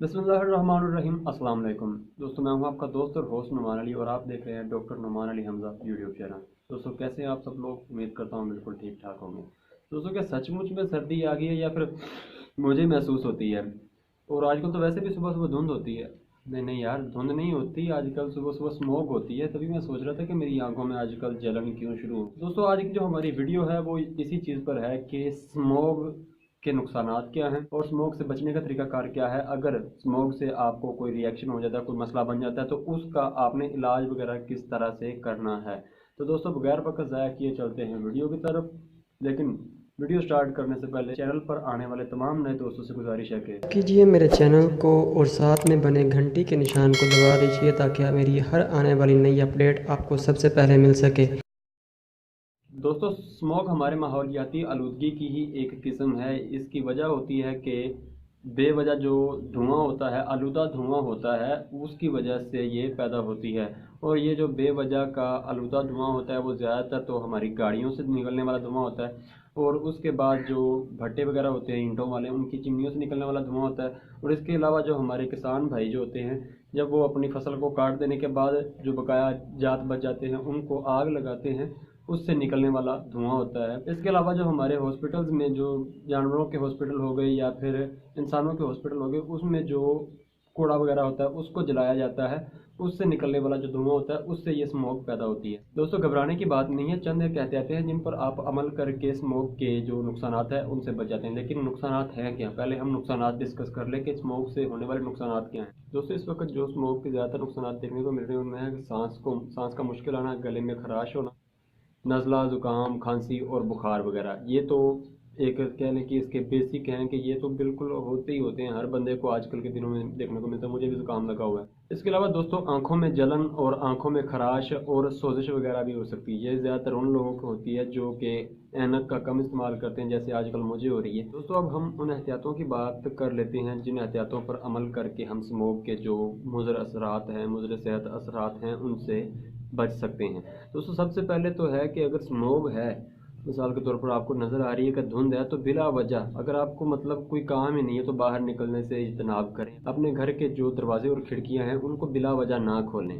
बिस्मिल्लाहिर्रहमानिर्रहीम। अस्सलाम वालेकुम दोस्तों, मैं हूं आपका दोस्त और होस्ट नुमान अली और आप देख रहे हैं doctor Numan Ali Hamza YouTube channel. दोस्तों कैसे हैं आप सब लोग? उम्मीद करता हूं बिल्कुल ठीक ठाक होंगे। दोस्तों क्या सचमुच में सर्दी आ गई है या फिर मुझे महसूस होती है? और आजकल तो वैसे भी सुबह सुबह धुंध होती है। नहीं नहीं यार, धुंध नहीं होती आजकल, सुबह सुबह स्मोक होती है। तभी मैं सोच रहा था कि मेरी आंखों में आजकल जलन क्यों शुरू हो। दोस्तों आज की जो हमारी वीडियो है वो इसी चीज़ पर है कि स्मोक के नुकसानात क्या हैं और स्मोक से बचने का तरीकाकार क्या है। अगर स्मोक से आपको कोई रिएक्शन हो जाता है, कोई मसला बन जाता है, तो उसका आपने इलाज वगैरह किस तरह से करना है। तो दोस्तों बगैर वक्त ज़ाया किए चलते हैं वीडियो की तरफ। लेकिन वीडियो स्टार्ट करने से पहले चैनल पर आने वाले तमाम नए दोस्तों से गुजारिश है कि कीजिए मेरे चैनल को और साथ में बने घंटी के निशान को दबा दीजिए ताकि मेरी हर आने वाली नई अपडेट आपको सबसे पहले मिल सके। दोस्तों स्मोक हमारे माहौलियाती आलूदगी की ही एक किस्म है। इसकी वजह होती है कि बेवजह जो धुआं होता है, आलूदा धुआं होता है, उसकी वजह से ये पैदा होती है। और ये जो बेवजह का आलूदा धुआं होता है वो ज़्यादातर तो हमारी गाड़ियों से निकलने वाला धुआं होता है। और उसके बाद जो भट्टे वगैरह होते हैं ईंटों वाले, उनकी चिमनियों से निकलने वाला धुआं होता है। और इसके अलावा जो हमारे किसान भाई जो होते हैं, जब वो अपनी फसल को काट देने के बाद जो बकाया जात बच जाते हैं उनको आग लगाते हैं, उससे निकलने वाला धुआं होता है। इसके अलावा जो हमारे हॉस्पिटल्स में जो जानवरों के हॉस्पिटल हो गए या फिर इंसानों के हॉस्पिटल हो गए, उसमें जो कूड़ा वगैरह होता है उसको जलाया जाता है, उससे निकलने वाला जो धुआं होता है उससे ये स्मोक पैदा होती है। दोस्तों घबराने की बात नहीं है, चंद एक एहतियातें हैं जिन पर आप अमल करके स्मोक के जो नुकसानात हैं उनसे बच जाते हैं। लेकिन नुकसानात हैं क्या? पहले हम नुकसानात डिस्कस कर लें कि स्मोक से होने वाले नुकसानात क्या हैं। दोस्तों इस वक्त जो स्मोक के ज़्यादातर नुकसानात देखने को मिल रहे हैं उनमें है सांस का मुश्किल आना, गले में खराश होना, नज़ला, ज़ुकाम, खांसी और बुखार वगैरह। ये तो एक कह लें कि इसके बेसिक हैं कि ये तो बिल्कुल होते ही होते हैं, हर बंदे को आजकल के दिनों में देखने को मिलता है। मुझे भी ज़ुकाम लगा हुआ है। इसके अलावा दोस्तों आंखों में जलन और आंखों में खराश और सोजिश वगैरह भी हो सकती है। ये ज़्यादातर उन लोगों को होती है जो कि ऐनक का कम इस्तेमाल करते हैं, जैसे आजकल मुझे हो रही है। दोस्तों अब हम उन एहतियातों की बात कर लेते हैं जिन एहतियातों पर अमल करके हम स्मोक के जो मुज़र असरात हैं, मुज़र सेहत असरात हैं, उनसे बच सकते हैं। दोस्तों सबसे पहले तो है कि अगर स्मोक है, मिसाल के तौर पर आपको नज़र आ रही है कि धुंध है, तो बिला वजह अगर आपको मतलब कोई काम ही नहीं है तो बाहर निकलने से इज्तनाब करें। अपने घर के जो दरवाजे और खिड़कियां हैं उनको बिला वजह ना खोलें।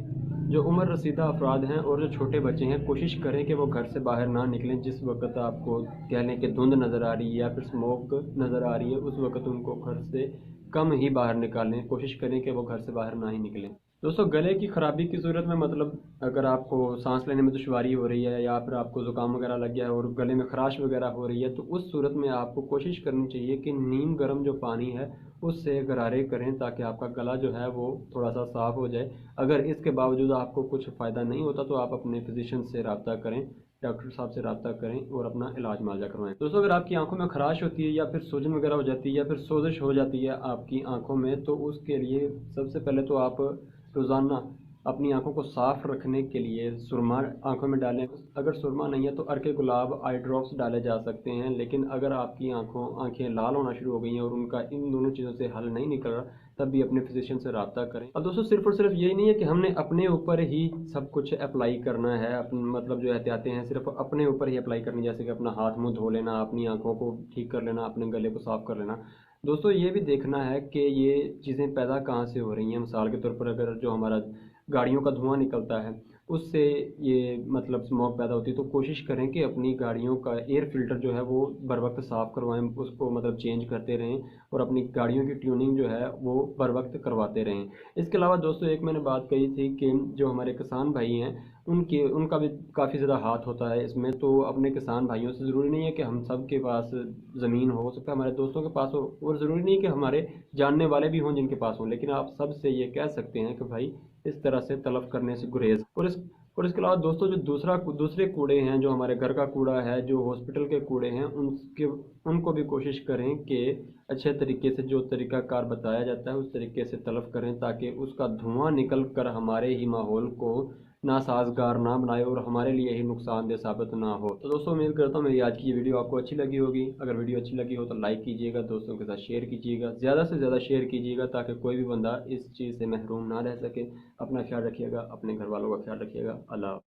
जो उम्र रसीदा अफराद हैं और जो छोटे बच्चे हैं, कोशिश करें कि वो घर से बाहर ना निकलें। जिस वक्त आपको कह लें कि धुंध नज़र आ रही है या फिर स्मोक नज़र आ रही है, उस वक्त उनको घर से कम ही बाहर निकालें। कोशिश करें कि वो घर से बाहर ना ही निकलें। दोस्तों गले की ख़राबी की सूरत में, मतलब अगर आपको सांस लेने में दुश्वारी हो रही है या फिर आपको ज़ुकाम वगैरह लग गया है और गले में खराश वगैरह हो रही है, तो उस सूरत में आपको कोशिश करनी चाहिए कि नीम गर्म जो पानी है उससे गरारे करें ताकि आपका गला जो है वो थोड़ा सा साफ़ हो जाए। अगर इसके बावजूद आपको कुछ फ़ायदा नहीं होता तो आप अपने फिजिशियन से रब्ता करें, डॉक्टर साहब से रब्ता करें और अपना इलाज मुआवजा करवाएं। दोस्तों अगर आपकी आंखों में खराश होती है या फिर सूजन वगैरह हो जाती है या फिर सोजिश हो जाती है आपकी आंखों में, तो उसके लिए सबसे पहले तो आप रोज़ाना अपनी आंखों को साफ़ रखने के लिए सुरमा आंखों में डालें। अगर सुरमा नहीं है तो अर्के गुलाब आई ड्रॉप्स डाले जा सकते हैं। लेकिन अगर आपकी आंखें लाल होना शुरू हो गई हैं और उनका इन दोनों चीज़ों से हल नहीं निकल रहा, तब भी अपने फिजिशियन से रब्ता करें। अब दोस्तों सिर्फ और सिर्फ यही नहीं है कि हमने अपने ऊपर ही सब कुछ अप्लाई करना है। अपन मतलब जो एहतियातें हैं सिर्फ अपने ऊपर ही अप्लाई करनी, जैसे कि अपना हाथ मुंह धो लेना, अपनी आंखों को ठीक कर लेना, अपने गले को साफ़ कर लेना। दोस्तों ये भी देखना है कि ये चीज़ें पैदा कहाँ से हो रही हैं। मिसाल के तौर पर अगर जो हमारा गाड़ियों का धुआं निकलता है उससे ये मतलब स्मोक पैदा होती है, तो कोशिश करें कि अपनी गाड़ियों का एयर फिल्टर जो है वो बर वक्त साफ़ करवाएं, उसको मतलब चेंज करते रहें और अपनी गाड़ियों की ट्यूनिंग जो है वो बर वक्त करवाते रहें। इसके अलावा दोस्तों एक मैंने बात कही थी कि जो हमारे किसान भाई हैं उनका भी काफ़ी ज़्यादा हाथ होता है इसमें। तो अपने किसान भाइयों से ज़रूरी नहीं है कि हम सब के पास ज़मीन हो सकता है हमारे दोस्तों के पास हो, और ज़रूरी नहीं कि हमारे जानने वाले भी हों जिनके पास हों, लेकिन आप सब से ये कह सकते हैं कि भाई इस तरह से तलफ करने से गुरेज। और इसके अलावा दोस्तों जो दूसरे कूड़े हैं, जो हमारे घर का कूड़ा है, जो हॉस्पिटल के कूड़े हैं, उनको भी कोशिश करें कि अच्छे तरीके से जो तरीक़ाकार बताया जाता है उस तरीके से तलफ करें ताकि उसका धुआं निकल कर हमारे ही माहौल को नासाजगार ना बनाए और हमारे लिए ही नुकसानदेह साबित ना हो। तो दोस्तों उम्मीद करता हूँ मेरी आज की ये वीडियो आपको अच्छी लगी होगी। अगर वीडियो अच्छी लगी हो तो लाइक कीजिएगा, दोस्तों के साथ शेयर कीजिएगा, ज़्यादा से ज़्यादा शेयर कीजिएगा ताकि कोई भी बंदा इस चीज़ से महरूम ना रह सके। अपना ख्याल रखिएगा, अपने घर वालों का ख्याल रखिएगा। अल्लाह।